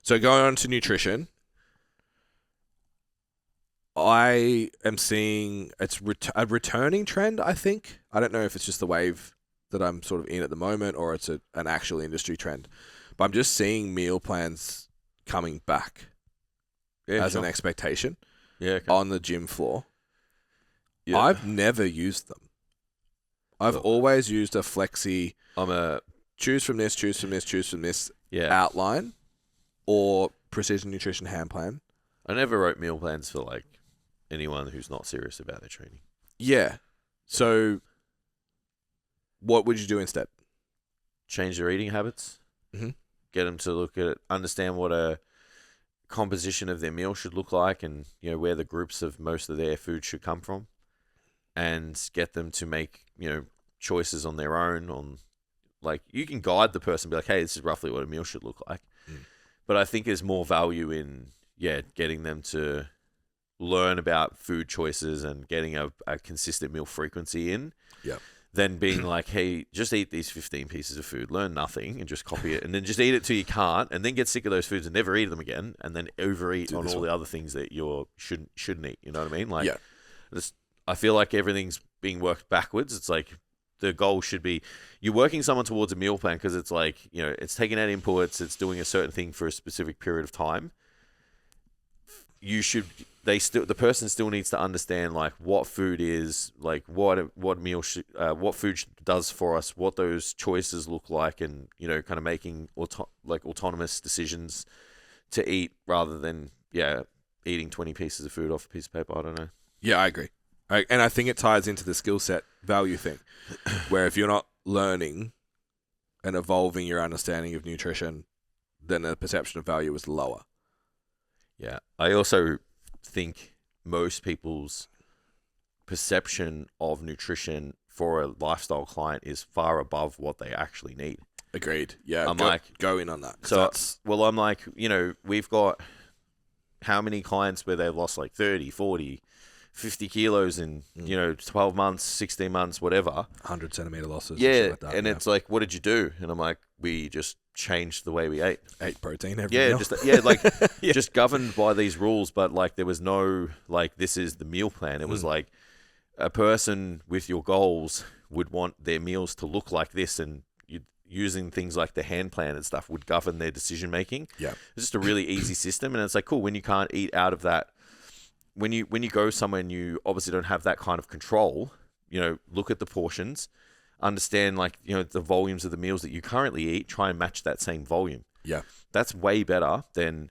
So going on to nutrition, I am seeing it's a returning trend, I think. I don't know if it's just the wave that I'm sort of in at the moment or it's an actual industry trend. But I'm just seeing meal plans coming back as an expectation on the gym floor. Yeah. I've never used them. I've always used a flexi. Choose from this outline or precision nutrition hand plan. I never wrote meal plans for like anyone who's not serious about their training. Yeah. So what would you do instead? Change their eating habits. Mm-hmm. Get them to look at it, understand what a composition of their meal should look like and, you know, where the groups of most of their food should come from, and get them to make, you know, choices on their own. On, like, you can guide the person, be like, hey, this is roughly what a meal should look like. But I think there's more value in, getting them to learn about food choices and getting a consistent meal frequency in. Yeah. Than being like, hey, just eat these 15 pieces of food, learn nothing, and just copy it, and then just eat it till you can't, and then get sick of those foods and never eat them again, and then overeat on all the other things that you shouldn't eat. You know what I mean? Like, I feel like everything's being worked backwards. It's like the goal should be you're working someone towards a meal plan because it's like, you know, it's taking out inputs, it's doing a certain thing for a specific period of time. The person still needs to understand like what food is, like what food does for us, what those choices look like, and, you know, kind of making autonomous decisions to eat rather than eating 20 pieces of food off a piece of paper. I don't know. Yeah, I agree. And I think it ties into the skill set value thing, where if you're not learning and evolving your understanding of nutrition, then the perception of value is lower. Yeah. I also think most people's perception of nutrition for a lifestyle client is far above what they actually need. Agreed. Yeah. Go in on that. So, I'm like, you know, we've got how many clients where they've lost like 30, 40, 50 kilos in, you know, 12 months, 16 months, whatever. 100 centimeter losses. Yeah. Like that, and it's like, what did you do? And I'm like, we just changed the way we ate. Ate protein every meal. Just governed by these rules, but like there was no, like, this is the meal plan. It was like a person with your goals would want their meals to look like this, and using things like the hand plan and stuff would govern their decision making. Yeah. It's just a really easy system. And it's like, cool, when you can't eat out of that, when you go somewhere and you obviously don't have that kind of control, you know, look at the portions, understand, like, you know, the volumes of the meals that you currently eat, try and match that same volume. Yeah. That's way better than,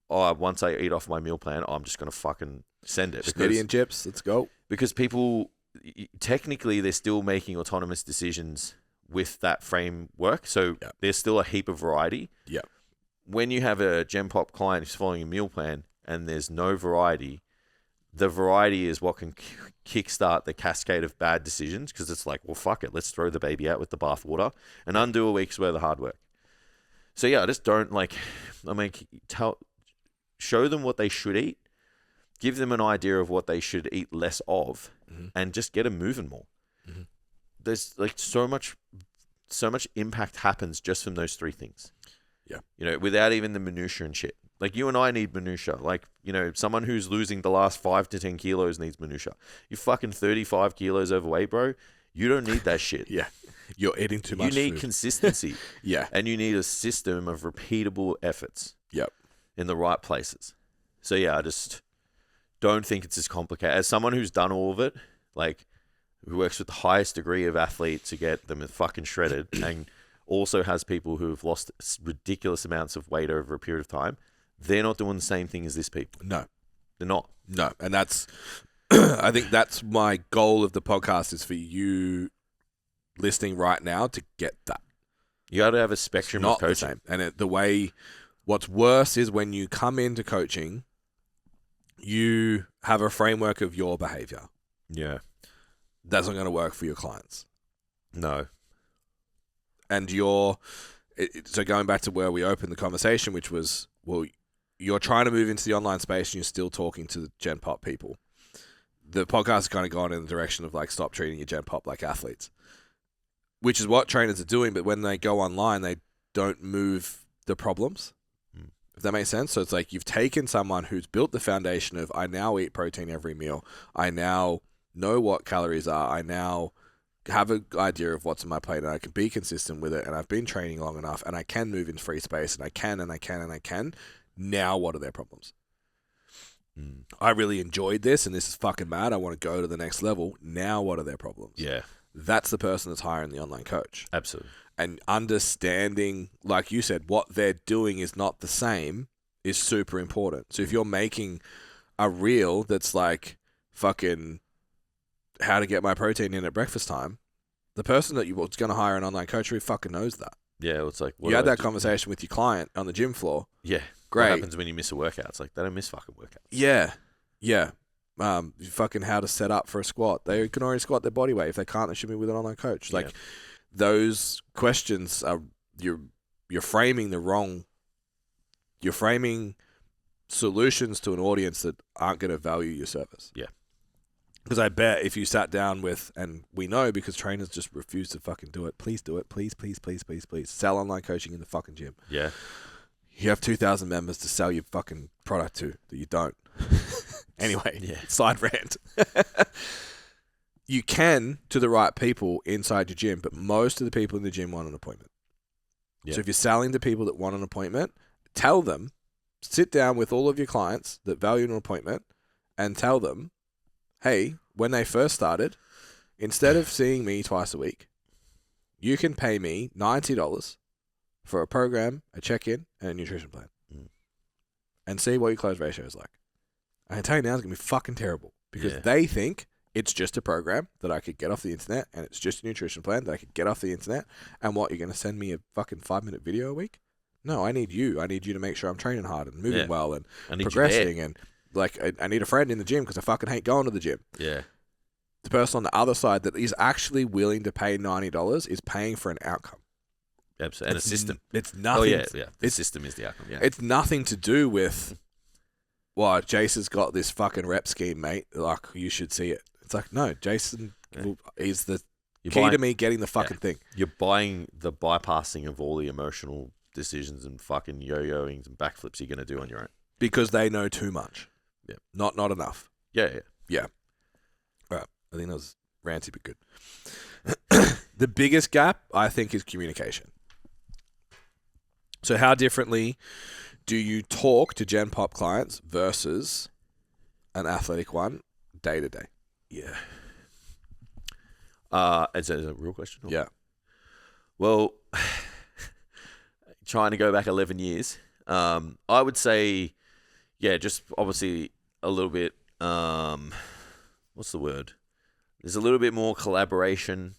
once I eat off my meal plan, I'm just going to fucking send it. Spaghetti and chips, let's go. Because people, technically, they're still making autonomous decisions with that framework. So there's still a heap of variety. Yeah. When you have a Gen Pop client who's following a meal plan and there's no variety, the variety is what can kickstart the cascade of bad decisions, because it's like, well, fuck it, let's throw the baby out with the bathwater and undo a week's worth of hard work. So I just don't show them what they should eat, give them an idea of what they should eat less of, and just get them moving more. Mm-hmm. There's like so much impact happens just from those three things. Yeah. You know, without even the minutia and shit. Like, you and I need minutia. Like, you know, someone who's losing the last 5 to 10 kilos needs minutia. You fucking 35 kilos overweight, bro. You don't need that shit. Yeah. You're eating too much. You need consistency. Yeah. And you need a system of repeatable efforts. Yep. In the right places. So I just don't think it's as complicated. As someone who's done all of it, like, who works with the highest degree of athletes to get them fucking shredded, and also has people who've lost ridiculous amounts of weight over a period of time, they're not doing the same thing as this people. No. They're not. No. And that's, I think that's my goal of the podcast, is for you listening right now to get that. You got to have a spectrum of coaching. And what's worse is when you come into coaching, you have a framework of your behavior. Yeah. That's not going to work for your clients. No. And so going back to where we opened the conversation, which was, well, you're trying to move into the online space and you're still talking to the Gen Pop people. The podcast has kind of gone in the direction of like, stop treating your Gen Pop like athletes, which is what trainers are doing. But when they go online, they don't move the problems. If that makes sense. So it's like you've taken someone who's built the foundation of, I now eat protein every meal. I now know what calories are. I now have an idea of what's on my plate, and I can be consistent with it, and I've been training long enough, and I can move in free space, and I can. Now what are their problems? I really enjoyed this, and this is fucking mad. I want to go to the next level. Now what are their problems? Yeah. That's the person that's hiring the online coach. Absolutely. And understanding, like you said, what they're doing is not the same is super important. So if you're making a reel that's like fucking how to get my protein in at breakfast time, the person that you're going to hire an online coach who fucking knows that. Yeah, it's like... You had that conversation with your client on the gym floor. Yeah. Great. What happens when you miss a workout? It's like, they don't miss fucking workouts. Yeah. Fucking how to set up for a squat. They can already squat their body weight. If they can't, they should be with an online coach. Like, those questions are... You're framing the wrong... You're framing solutions to an audience that aren't going to value your service. Yeah. Because I bet if you sat down with, and we know because trainers just refuse to fucking do it. Please do it. Please. Sell online coaching in the fucking gym. Yeah. You have 2,000 members to sell your fucking product to that you don't. Anyway, Yeah. Side rant. You can to the right people inside your gym, but most of the people in the gym want an appointment. Yeah. So if you're selling to people that want an appointment, tell them, sit down with all of your clients that value an appointment and tell them, hey, when they first started, instead of seeing me twice a week, you can pay me $90 for a program, a check-in, and a nutrition plan. And see what your close ratio is like. I can tell you now it's going to be fucking terrible because they think it's just a program that I could get off the internet and it's just a nutrition plan that I could get off the internet. And what, you're going to send me a fucking 5-minute video a week? No, I need you. I need you to make sure I'm training hard and moving well and progressing. And like, I need a friend in the gym because I fucking hate going to the gym. Yeah. The person on the other side that is actually willing to pay $90 is paying for an outcome. Absolutely. And a system. It's nothing. Oh, yeah. The system is the outcome. Yeah. It's nothing to do with, well, Jason's got this fucking rep scheme, mate. Like, you should see it. It's like, no, Jason is the key to me getting the fucking thing. You're buying the bypassing of all the emotional decisions and fucking yo-yoings and backflips you're going to do on your own. Because they know too much. Yeah. Not enough. Yeah. All right. I think that was ranty but good. The biggest gap, I think, is communication. So how differently do you talk to Gen Pop clients versus an athletic one day to day? Yeah. Is that a real question? Or? Yeah. Well, trying to go back 11 years, I would say, just obviously a little bit, what's the word? There's a little bit more collaboration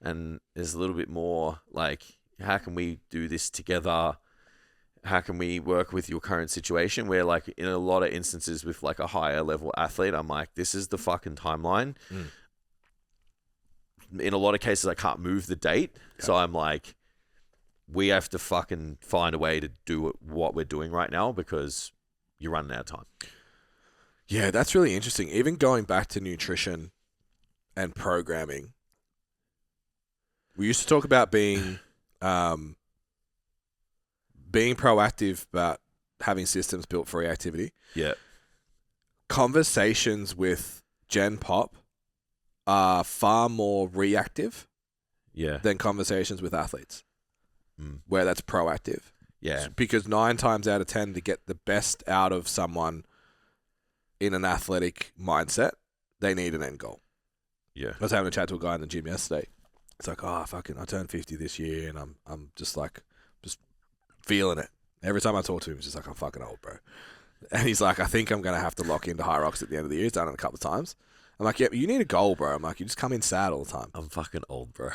and there's a little bit more like, how can we do this together? How can we work with your current situation? Where like in a lot of instances with like a higher level athlete, I'm like, this is the fucking timeline. In a lot of cases, I can't move the date. Yep. So I'm like, we have to fucking find a way to do what we're doing right now because you're running out of time. Yeah, that's really interesting. Even going back to nutrition and programming, we used to talk about being proactive about having systems built for reactivity. Yeah. Conversations with Gen Pop are far more reactive than conversations with athletes, where that's proactive. Yeah. Because 9 times out of 10, to get the best out of someone in an athletic mindset, they need an end goal. Yeah. I was having a chat to a guy in the gym yesterday. It's like, I turned 50 this year, and I'm just feeling it. Every time I talk to him, it's just like, I'm fucking old, bro. And he's like, I think I'm going to have to lock into High Rocks at the end of the year. He's done it a couple of times. I'm like, yeah, but you need a goal, bro. I'm like, you just come in sad all the time. I'm fucking old, bro.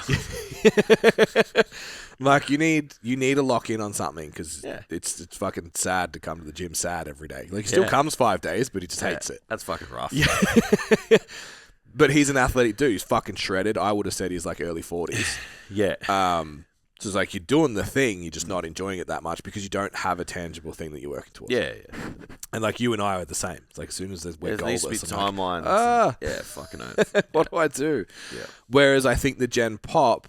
I'm like, you need to lock in on something because it's fucking sad to come to the gym sad every day. Like, he still comes 5 days, but he just hates it. That's fucking rough. Yeah. But he's an athletic dude. He's fucking shredded. I would have said he's like early 40s. Yeah. So it's like you're doing the thing, you're just not enjoying it that much because you don't have a tangible thing that you're working towards. Yeah. And like you and I are the same. It's like as soon as we're there needs to be goalless, timeline. Yeah, fucking oath. what do I do? Yeah. Whereas I think the Gen Pop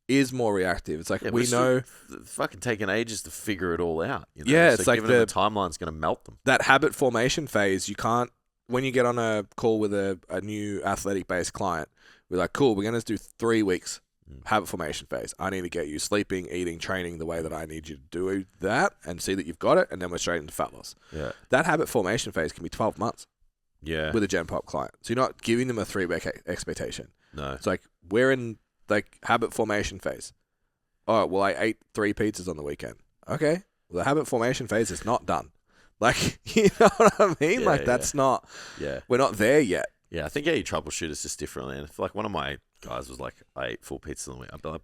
is more reactive. It's like Yeah, we but know it's fucking taking ages to figure it all out. You know? Yeah, so it's like giving them the timeline's going to melt them. that habit formation phase. You can't when you get on a call with a new athletic based client. We're like, cool, we're going to do 3 weeks habit formation phase. I need to get you sleeping, eating, training the way that I need you to do that, and see that you've got it, and then we're straight into fat loss. Yeah. That habit formation phase can be 12 months. Yeah. With a Gen Pop client. So you're not giving them a 3-week expectation. No. It's like, we're in like habit formation phase. Oh, well, I ate 3 pizzas on the weekend. Okay. Well, the habit formation phase is not done. Like, you know what I mean? Yeah, like, that's not, we're not there yet. Yeah, I think you troubleshoot is just differently. And if, like, one of my guys was like, I ate 4 pizzas on the week, I'd be like,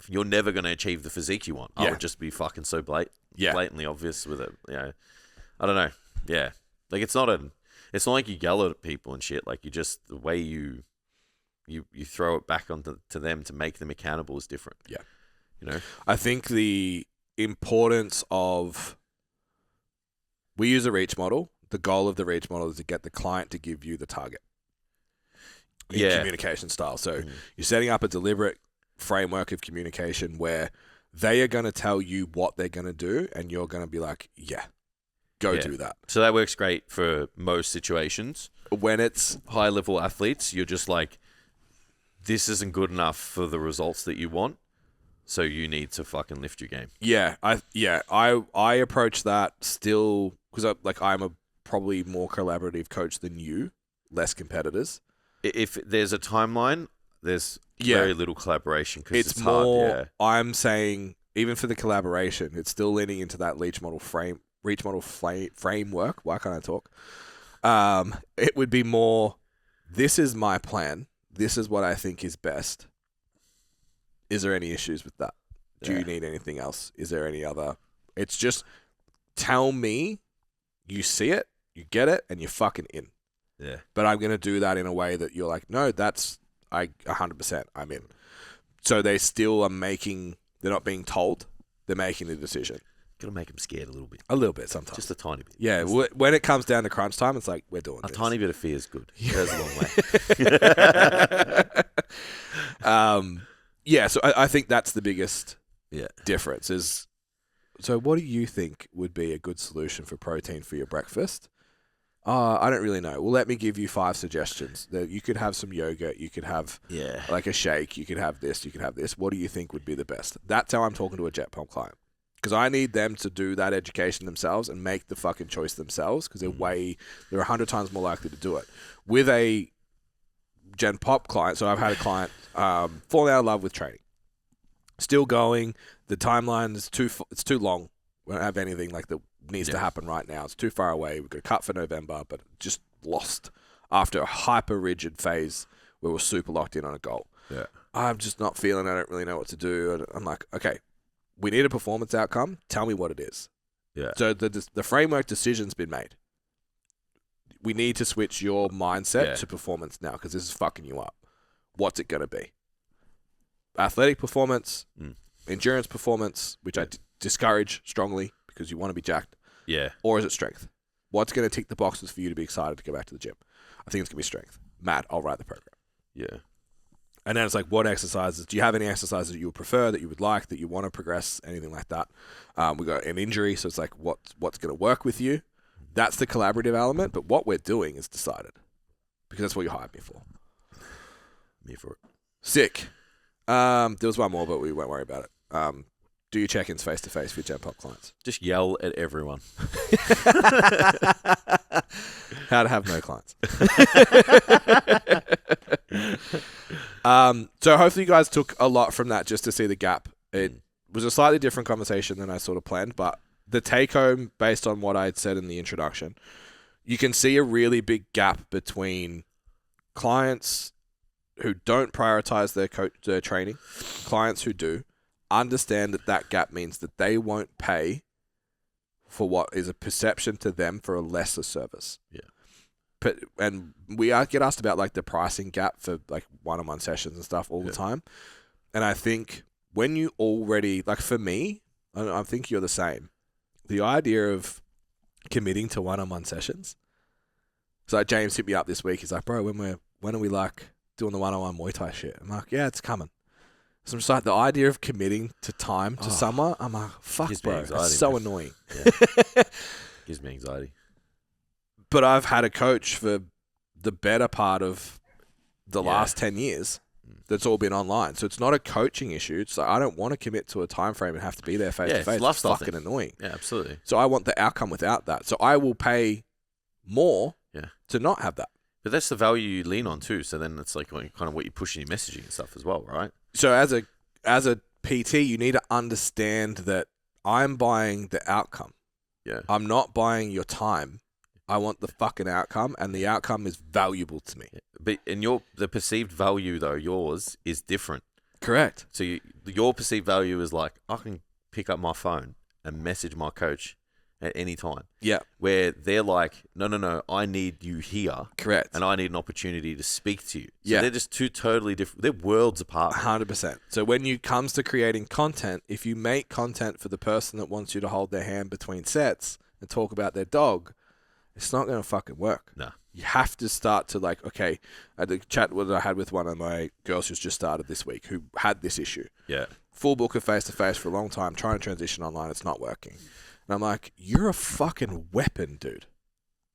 you're never going to achieve the physique you want. I would just be fucking so blatantly obvious with it. I don't know. Yeah. Like, it's not like you yell at people and shit. Like, the way you throw it back onto them to make them accountable is different. Yeah. You know? I think the importance of, we use a reach model. The goal of the reach model is to get the client to give you the target in communication style. So you're setting up a deliberate framework of communication where they are going to tell you what they're going to do, and you're going to be like, go do that. So that works great for most situations. When it's high-level athletes, you're just like, this isn't good enough for the results that you want, so you need to fucking lift your game. I approach that still because I'm a probably more collaborative coach than you, less competitors. If there's a timeline, there's very little collaboration because it's more hard. I'm saying even for the collaboration, it's still leaning into that reach model framework. Why can't I talk? It would be more, this is my plan. This is what I think is best. Is there any issues with that? Do you need anything else? Is there any other? It's just tell me you see it, you get it, and you're fucking in. Yeah. But I'm going to do that in a way that you're like, no, that's 100%, I'm in. So they still are they're not being told, they're making the decision. Got to make them scared a little bit. A little bit sometimes. Just a tiny bit. Yeah, when it comes down to crunch time, it's like, we're doing this. A tiny bit of fear is good. It goes a long way. So I think that's the biggest difference is, so what do you think would be a good solution for protein for your breakfast? I don't really know. Well, let me give you 5 suggestions. That you could have some yogurt, you could have like a shake, you could have this, you could have this. What do you think would be the best? That's how I'm talking to a Jet Pump client. Because I need them to do that education themselves and make the fucking choice themselves, because they're 100 times more likely to do it. With a Gen Pop client, so I've had a client falling out of love with training. Still going. The timeline is too long. We don't have anything like that needs to happen right now. It's too far away. We've got a cut for November, but just lost after a hyper rigid phase where we're super locked in on a goal. Yeah. I'm just not feeling. I don't really know what to do. I'm like, okay, we need a performance outcome. Tell me what it is. Yeah. So the framework decision's been made. We need to switch your mindset to performance now, because this is fucking you up. What's it going to be? Athletic performance, endurance performance, which I discourage strongly because you want to be jacked. Yeah. Or is it strength? What's going to tick the boxes for you to be excited to go back to the gym? I think it's going to be strength. Matt, I'll write the program. Yeah. And then it's like, what exercises? Do you have any exercises that you would prefer, that you would like, that you want to progress, anything like that? We got an injury, so it's like, what's going to work with you? That's the collaborative element, but what we're doing is decided, because that's what you hired me for. Me for it. Sick. There was one more, but we won't worry about it. Do your check-ins face-to-face for your Gen Pop clients? Just yell at everyone. How to have no clients. So hopefully you guys took a lot from that just to see the gap. It was a slightly different conversation than I sort of planned, but the take-home, based on what I had said in the introduction, you can see a really big gap between clients who don't prioritize their training, clients who do, understand that gap means that they won't pay for what is a perception to them for a lesser service. Yeah. And we get asked about like the pricing gap for like one-on-one sessions and stuff all the time. And I think when you already, like for me, I think you're the same. The idea of committing to one-on-one sessions. So like James hit me up this week. He's like, bro, when are we like doing the one-on-one Muay Thai shit? I'm like, yeah, it's coming. So I'm just like, the idea of committing to time to someone, I'm like, fuck, Gives me bro, anxiety, it's so man. annoying. Gives me anxiety. But I've had a coach for the better part of the Yeah. last 10 years that's all been online. So it's not a coaching issue. It's like, I don't want to commit to a time frame and have to be there face Yeah, to it's face. a lifestyle It's fucking annoying. Yeah, absolutely. So I want the outcome without that. So I will pay more Yeah. to not have that. But that's the value you lean on too. So then it's like kind of what you push in your messaging and stuff as well, right? So as a PT, you need to understand that I'm buying the outcome. Yeah. I'm not buying your time. I want the fucking outcome, and the outcome is valuable to me. But the perceived value though, yours is different. Correct. So your perceived value is like, I can pick up my phone and message my coach at any time. Yeah. Where they're like, no, I need you here. Correct. And I need an opportunity to speak to you. So Yeah. they're just two totally different. They're worlds apart. 100%. So when it comes to creating content, if you make content for the person that wants you to hold their hand between sets and talk about their dog, it's not going to fucking work. No. You have to start to like, okay, the chat that I had with one of my girls who's just started this week who had this issue. Yeah. Full book of face-to-face for a long time, trying to transition online, it's not working. And I'm like, you're a fucking weapon, dude.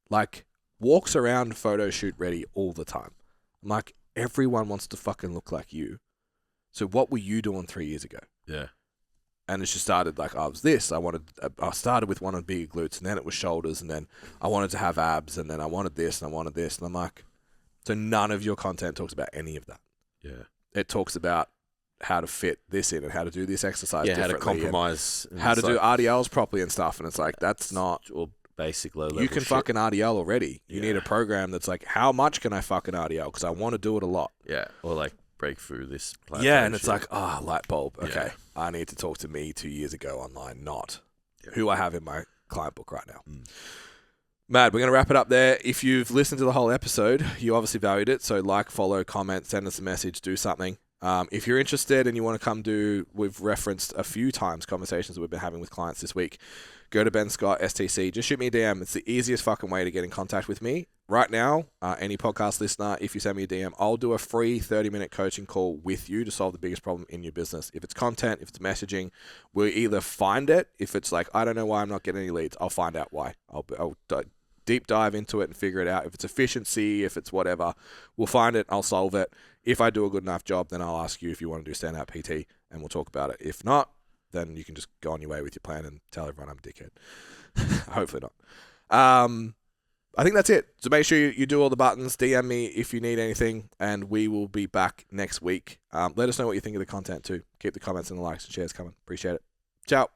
Like, walks around photo shoot ready all the time. I'm like, everyone wants to fucking look like you. So what were you doing 3 years ago? Yeah. And it just started like, I was this. I started with wanting bigger glutes, and then it was shoulders, and then I wanted to have abs, and then I wanted this, and I wanted this. And I'm like, so none of your content talks about any of that. Yeah. It talks about how to fit this in and how to do this exercise Yeah, how to differently. compromise. And how to do RDLs properly and stuff. And it's like, that's not... Or basic low level You can shit. fucking RDL already. You need Yeah. a program that's like, how much can I fucking RDL? Because I want to do it a lot. Yeah. Or like break through this platform. Yeah, and it's shit. like, light bulb. Okay, Yeah. I need to talk to me 2 years ago online, not Yeah. who I have in my client book right now. Mm. Mad, we're going to wrap it up there. If you've listened to the whole episode, you obviously valued it. So like, follow, comment, send us a message, do something. If you're interested and you want to come do, we've referenced a few times conversations that we've been having with clients this week, go to Ben Scott STC. Just shoot me a DM. It's the easiest fucking way to get in contact with me. Right now, any podcast listener, if you send me a DM, I'll do a free 30-minute coaching call with you to solve the biggest problem in your business. If it's content, if it's messaging, we'll either find it. If it's like, I don't know why I'm not getting any leads, I'll find out why. I'll deep dive into it and figure it out. If it's efficiency, if it's whatever, we'll find it. I'll solve it. If I do a good enough job, then I'll ask you if you want to do stand-up PT, and we'll talk about it. If not, then you can just go on your way with your plan and tell everyone I'm a dickhead. Hopefully not. I think that's it. So make sure you do all the buttons. DM me if you need anything, and we will be back next week. Let us know what you think of the content too. Keep the comments and the likes and shares coming. Appreciate it. Ciao.